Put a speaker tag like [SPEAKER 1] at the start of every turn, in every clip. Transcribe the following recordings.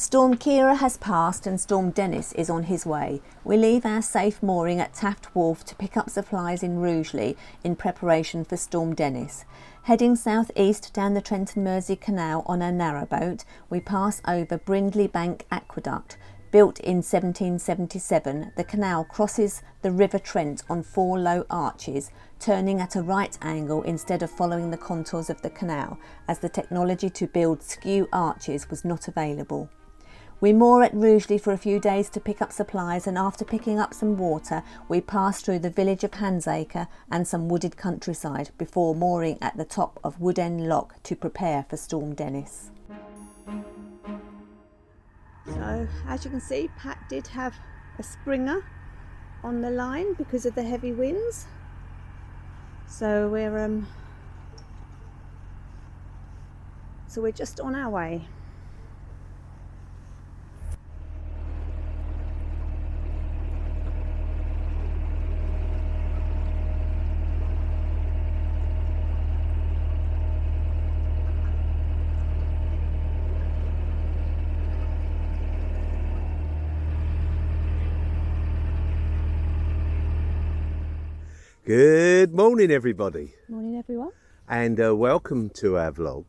[SPEAKER 1] Storm Ciara has passed and Storm Dennis is on his way. We leave our safe mooring at Taft Wharf to pick up supplies in Rugeley in preparation for Storm Dennis. Heading south-east down the Trent and Mersey canal on a narrowboat, we pass over Brindley Bank Aqueduct. Built in 1777, the canal crosses the River Trent on 4 low arches, turning at a right angle instead of following the contours of the canal, as the technology to build skew arches was not available. We moor at Rugeley for a few days to pick up supplies, and after picking up some water, we pass through the village of Handsacre and some wooded countryside before mooring at the top of Wood End Lock to prepare for Storm Dennis. So, as you can see, Pat did have a springer on the line because of the heavy winds. So we're just on our way.
[SPEAKER 2] Good morning, everybody.
[SPEAKER 1] Morning, everyone.
[SPEAKER 2] And welcome to our vlog.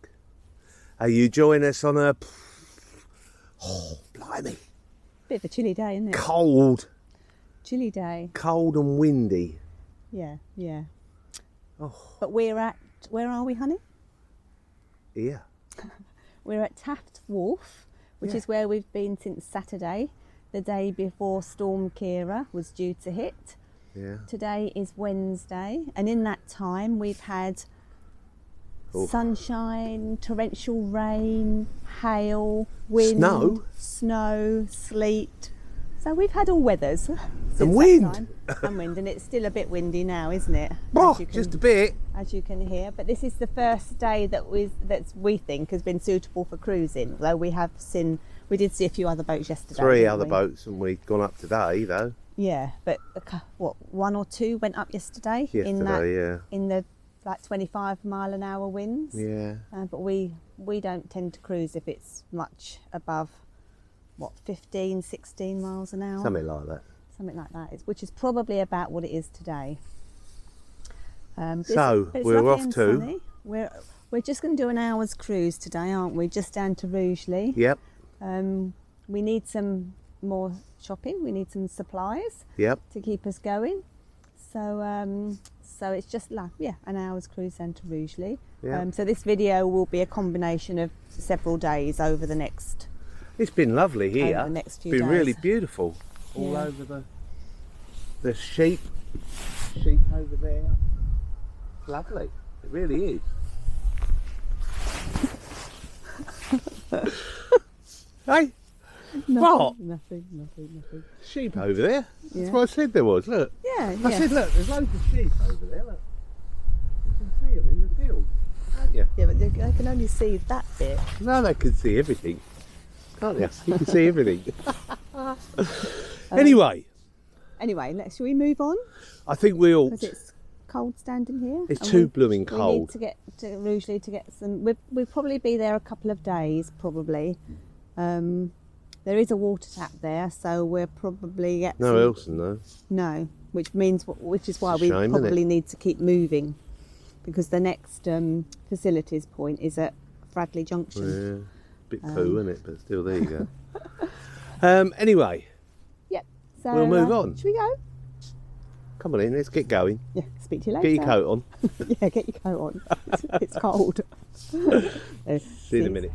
[SPEAKER 2] You join us on a... Oh, blimey.
[SPEAKER 1] Bit of a chilly day, isn't it?
[SPEAKER 2] Cold.
[SPEAKER 1] Chilly day.
[SPEAKER 2] Cold and windy.
[SPEAKER 1] Yeah.
[SPEAKER 2] Oh.
[SPEAKER 1] But we're at... Where are we, honey?
[SPEAKER 2] Here.
[SPEAKER 1] We're at Taft Wharf, which is where we've been since Saturday, the day before Storm Ciara was due to hit.
[SPEAKER 2] Yeah.
[SPEAKER 1] Today is Wednesday, and in that time we've had sunshine, torrential rain, hail, wind, snow, sleet. So we've had all weathers.
[SPEAKER 2] And wind.
[SPEAKER 1] And wind, and it's still a bit windy now, isn't it?
[SPEAKER 2] Oh, just a bit.
[SPEAKER 1] As you can hear. But this is the first day that we think has been suitable for cruising. Though we did see a few other boats yesterday.
[SPEAKER 2] 3 other boats, and we've gone up today, though.
[SPEAKER 1] Yeah, but one or two went up yesterday in the like 25 mile an hour winds.
[SPEAKER 2] Yeah.
[SPEAKER 1] But we don't tend to cruise if it's much above 15, 16 miles an hour.
[SPEAKER 2] Something like that.
[SPEAKER 1] Something like that, which is probably about what it is today.
[SPEAKER 2] So we're off to.
[SPEAKER 1] Sunny. We're just going to do an hour's cruise today, aren't we? Just down to Rugeley.
[SPEAKER 2] Yep.
[SPEAKER 1] We need some more shopping. We need some supplies.
[SPEAKER 2] Yep.
[SPEAKER 1] To keep us going. So it's just an hour's cruise down to Rugeley.
[SPEAKER 2] Yep.
[SPEAKER 1] So this video will be a combination of several days over the next.
[SPEAKER 2] It's been lovely here.
[SPEAKER 1] Over the next few
[SPEAKER 2] it's been
[SPEAKER 1] days.
[SPEAKER 2] really beautiful. All over the sheep over there. It's lovely. It really is. Hey.
[SPEAKER 1] Nothing.
[SPEAKER 2] Sheep over there. That's what I said there was. Look.
[SPEAKER 1] Yeah.
[SPEAKER 2] I said, look, there's loads of sheep over there. Look. You can see them in the field, can't you?
[SPEAKER 1] Yeah, but they can only see that bit.
[SPEAKER 2] No, they can see everything, can't you? You can see everything. Anyway,
[SPEAKER 1] shall we move on?
[SPEAKER 2] I think we ought.
[SPEAKER 1] Because it's cold standing here.
[SPEAKER 2] It's too blooming
[SPEAKER 1] We
[SPEAKER 2] cold.
[SPEAKER 1] need to get to Rugeley to get some. We'll probably be there a couple of days, probably. There is a water tap there, so we'll probably get
[SPEAKER 2] No Elson though.
[SPEAKER 1] No, which is why we
[SPEAKER 2] shame,
[SPEAKER 1] probably need to keep moving, because the next facilities point is at Fradley Junction.
[SPEAKER 2] Yeah, bit poo, isn't it? But still, there you go. Anyway.
[SPEAKER 1] Yep. So
[SPEAKER 2] we'll move on.
[SPEAKER 1] Should we go?
[SPEAKER 2] Come on in, let's get going.
[SPEAKER 1] Yeah. Speak to you later.
[SPEAKER 2] Get your coat on.
[SPEAKER 1] Yeah, get your coat on. It's cold.
[SPEAKER 2] See you in a minute.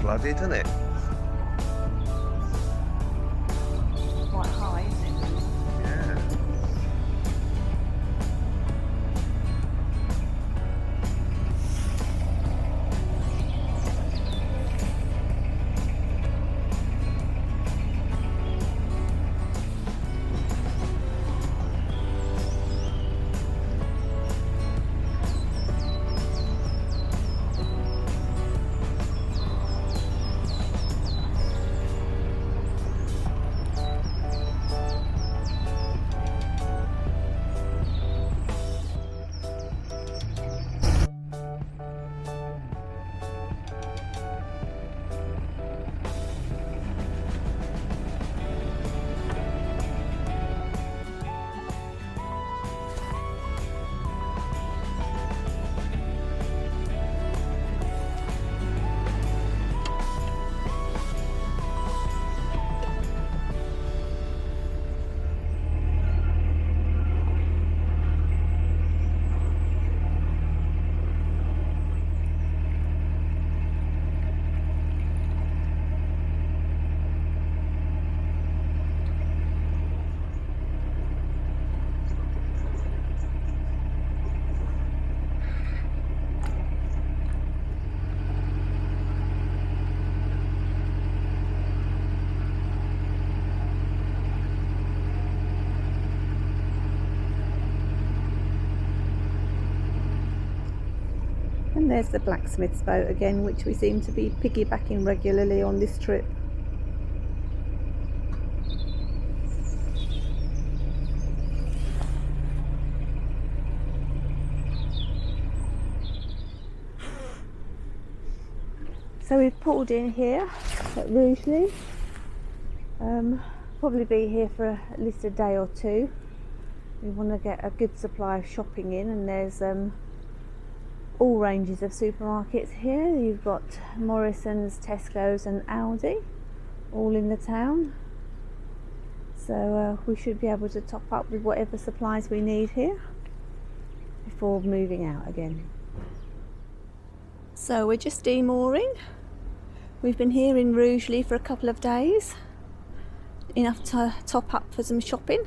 [SPEAKER 2] flooded, isn't it?
[SPEAKER 1] Quite high, isn't it?
[SPEAKER 2] Yeah.
[SPEAKER 1] And there's the blacksmith's boat again, which we seem to be piggybacking regularly on this trip. So we've pulled in here at Rugeley. Probably be here for at least a day or two. We want to get a good supply of shopping in, and there's all ranges of supermarkets here. You've got Morrison's, Tesco's and Aldi all in the town, so we should be able to top up with whatever supplies we need here before moving out again. So we're just demooring. We've been here in Rugeley for a couple of days, enough to top up for some shopping.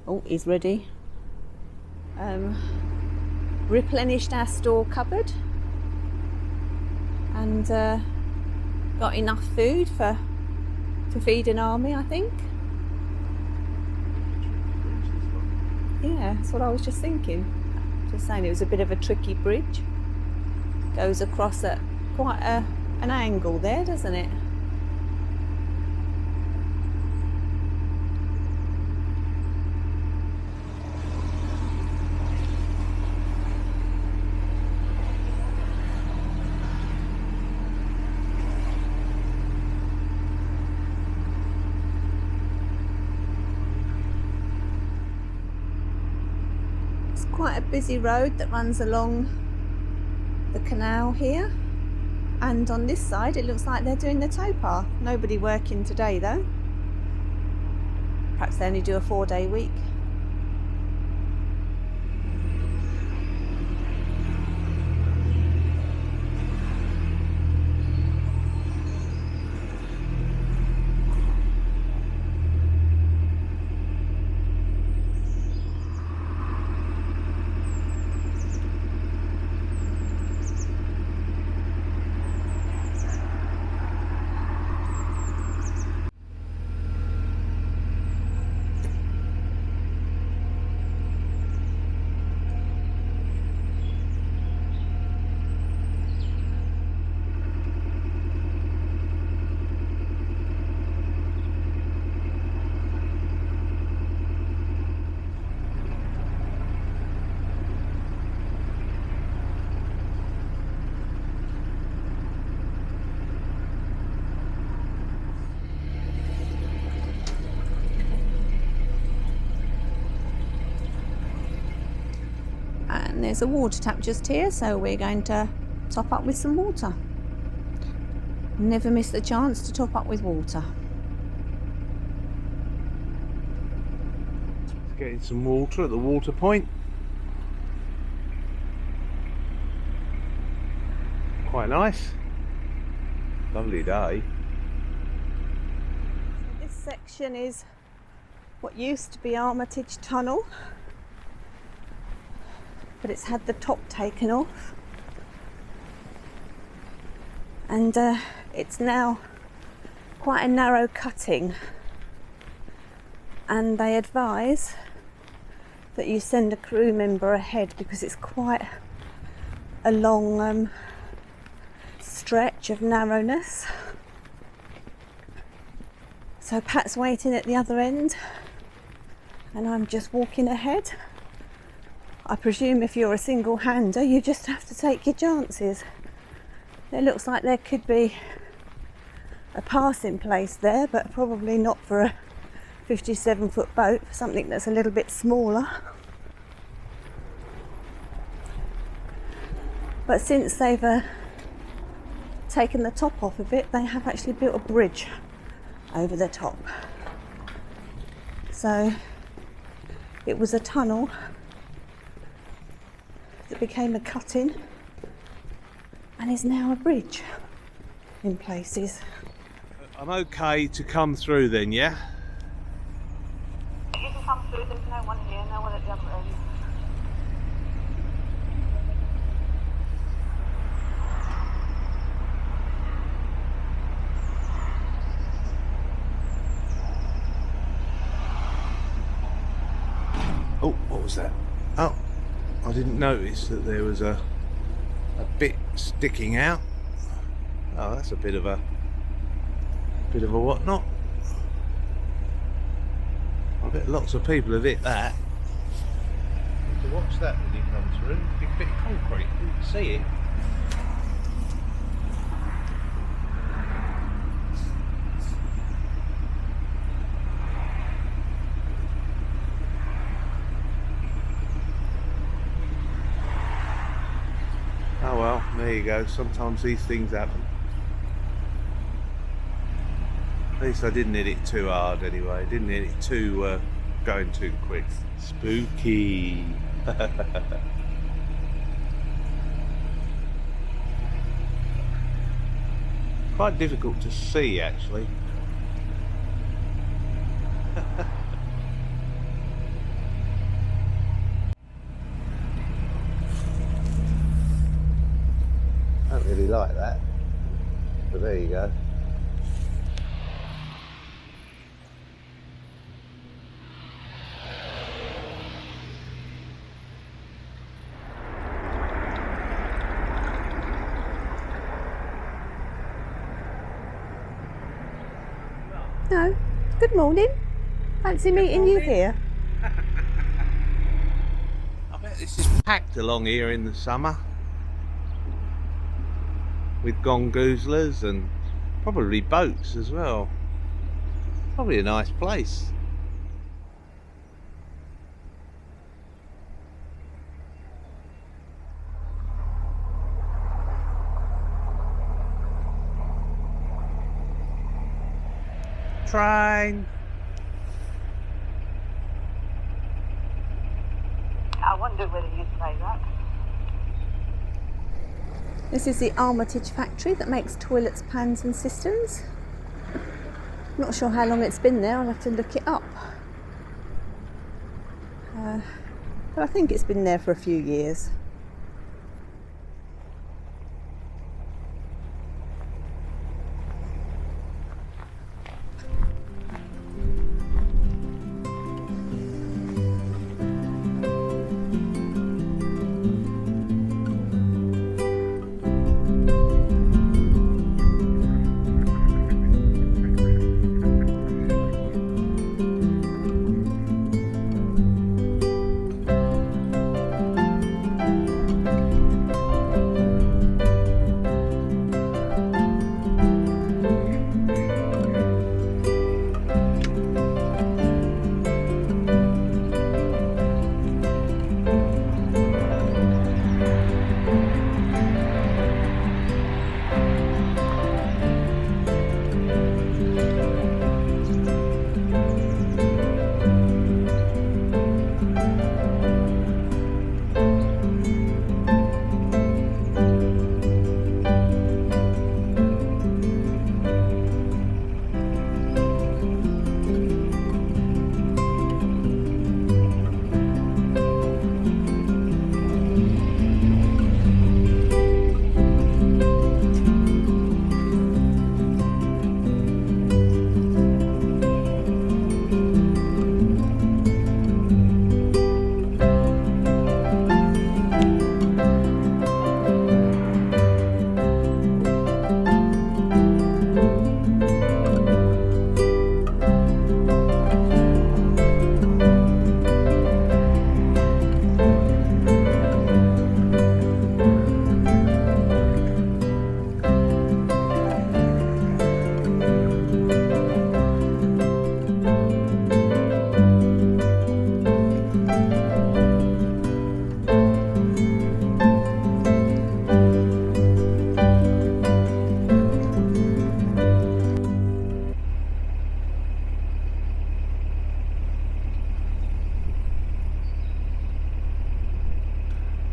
[SPEAKER 1] Oh, he's ready. Replenished our store cupboard and got enough food to feed an army, I think. Yeah, that's what I was just thinking. Just saying, it was a bit of a tricky bridge. Goes across at quite an angle there, doesn't it? Quite a busy road that runs along the canal here, and on this side it looks like they're doing the towpath. Nobody working today though. Perhaps they only do a 4-day week. And there's a water tap just here, so we're going to top up with some water. Never miss the chance to top up with water.
[SPEAKER 2] Getting some water at the water point. Quite nice. Lovely day.
[SPEAKER 1] So this section is what used to be Armitage Tunnel, but it's had the top taken off, and it's now quite a narrow cutting, and they advise that you send a crew member ahead because it's quite a long stretch of narrowness. So Pat's waiting at the other end and I'm just walking ahead. I presume if you're a single-hander you just have to take your chances. It looks like there could be a passing place there, but probably not for a 57-foot boat, for something that's a little bit smaller. But since they've taken the top off of it, they have actually built a bridge over the top. So it was a tunnel that became a cutting and is now a bridge in places.
[SPEAKER 2] I'm okay to come through then, yeah?
[SPEAKER 1] You can come through, there's no one here, no one at the other end.
[SPEAKER 2] Oh, what was that? Oh, I didn't notice that there was a bit sticking out. Oh, that's a bit of a whatnot. I bet lots of people have hit that. To watch that when you come through, big bit of concrete, you can see it. Oh well, there you go. Sometimes these things happen. At least I didn't hit it too hard anyway. Didn't hit it too going too quick. Spooky. Quite difficult to see actually. I don't really like that, but there you go.
[SPEAKER 1] No, good morning. Fancy meeting you here.
[SPEAKER 2] I bet this is packed along here in the summer. With gongoozlers and probably boats as well. Probably a nice place. Train.
[SPEAKER 3] I wonder whether you'd say that.
[SPEAKER 1] This is the Armitage factory that makes toilets, pans and cisterns. Not sure how long it's been there, I'll have to look it up. But I think it's been there for a few years.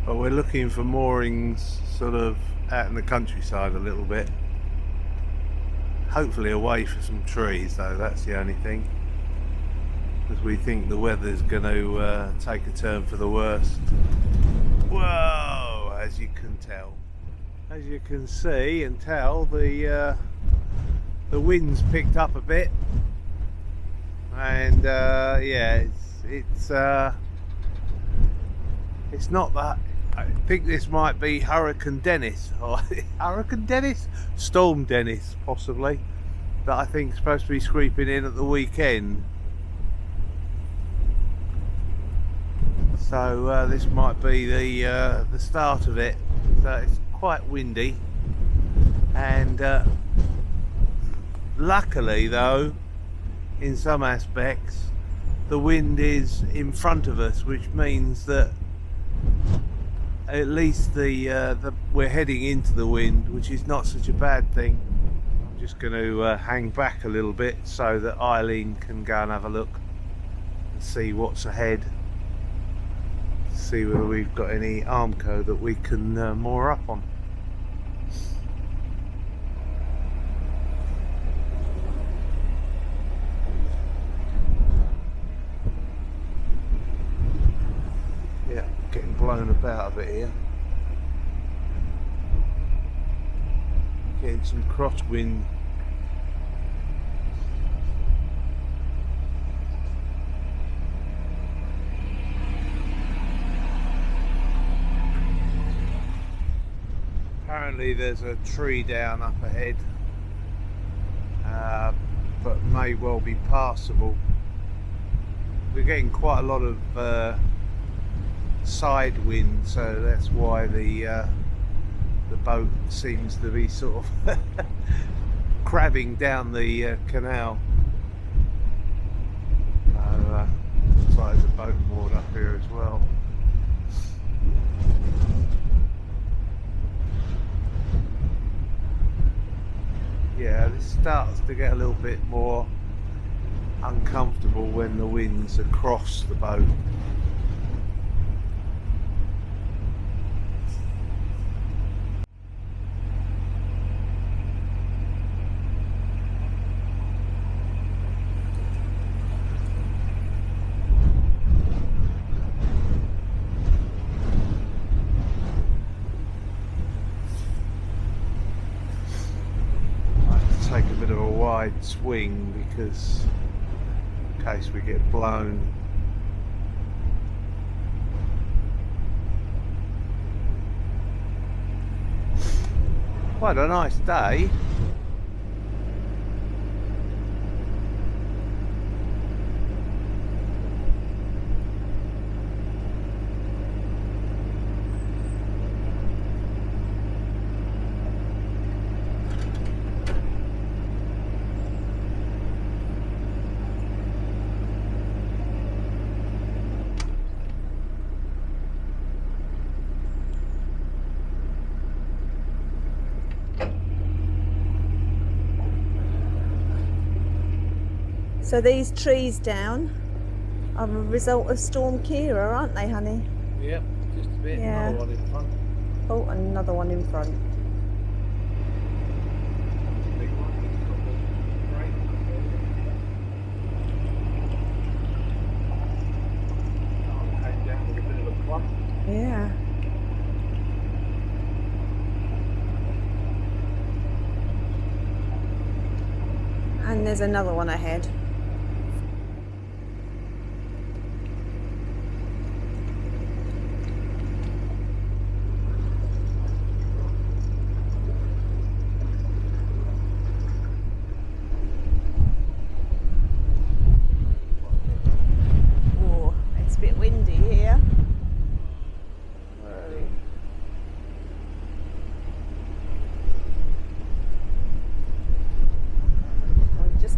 [SPEAKER 2] But we're looking for moorings sort of out in the countryside a little bit. Hopefully away from some trees though, that's the only thing. Because we think the weather's going to take a turn for the worst. Whoa, as you can tell. As you can see and tell, the wind's picked up a bit. And yeah, it's not that. I think this might be Hurricane Dennis, or Hurricane Dennis? Storm Dennis, possibly, that I think is supposed to be creeping in at the weekend. So this might be the start of it. So it's quite windy, and luckily though, in some aspects, the wind is in front of us, which means that at least we're heading into the wind, which is not such a bad thing. I'm just going to hang back a little bit so that Eileen can go and have a look and see what's ahead. See whether we've got any Armco that we can moor up on. Yeah, getting blown about a bit here. Getting some crosswind. Apparently there's a tree down up ahead, but may well be passable. We're getting quite a lot of side wind, so that's why the boat seems to be sort of crabbing down the canal. Looks like there's a boat moored up here as well. Yeah, this starts to get a little bit more uncomfortable when the wind's across the boat. Take a bit of a wide swing because in case we get blown. Quite a nice day.
[SPEAKER 1] So these trees down are a result of Storm Ciara, aren't they, honey?
[SPEAKER 2] Yep, just a bit.
[SPEAKER 1] Yeah.
[SPEAKER 2] Another one in front.
[SPEAKER 1] Oh, another one in front.
[SPEAKER 2] Big one. Hang down with a bit of a clump.
[SPEAKER 1] Yeah. And there's another one ahead. Oh, it's a bit windy here.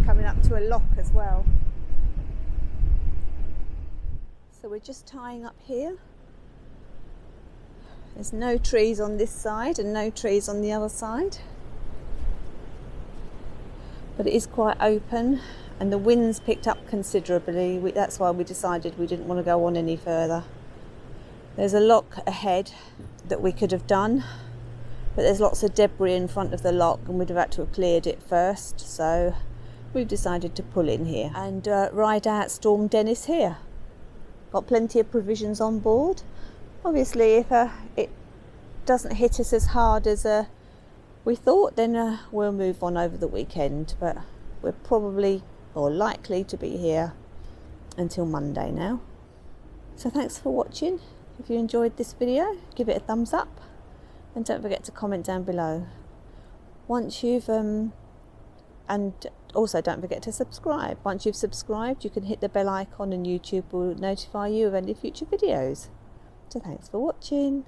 [SPEAKER 1] Coming up to a lock as well. So we're just tying up here. There's no trees on this side and no trees on the other side. But it is quite open and the wind's picked up considerably. That's why we decided we didn't want to go on any further. There's a lock ahead that we could have done, but there's lots of debris in front of the lock and we'd have had to have cleared it first, so we've decided to pull in here and ride out Storm Dennis here. Got plenty of provisions on board. Obviously if it doesn't hit us as hard as we thought, then we'll move on over the weekend, but we're probably or likely to be here until Monday now. So thanks for watching. If you enjoyed this video, give it a thumbs up and don't forget to comment down below. Once you've and also don't forget to subscribe. Once you've subscribed, you can hit the bell icon and YouTube will notify you of any future videos. So thanks for watching.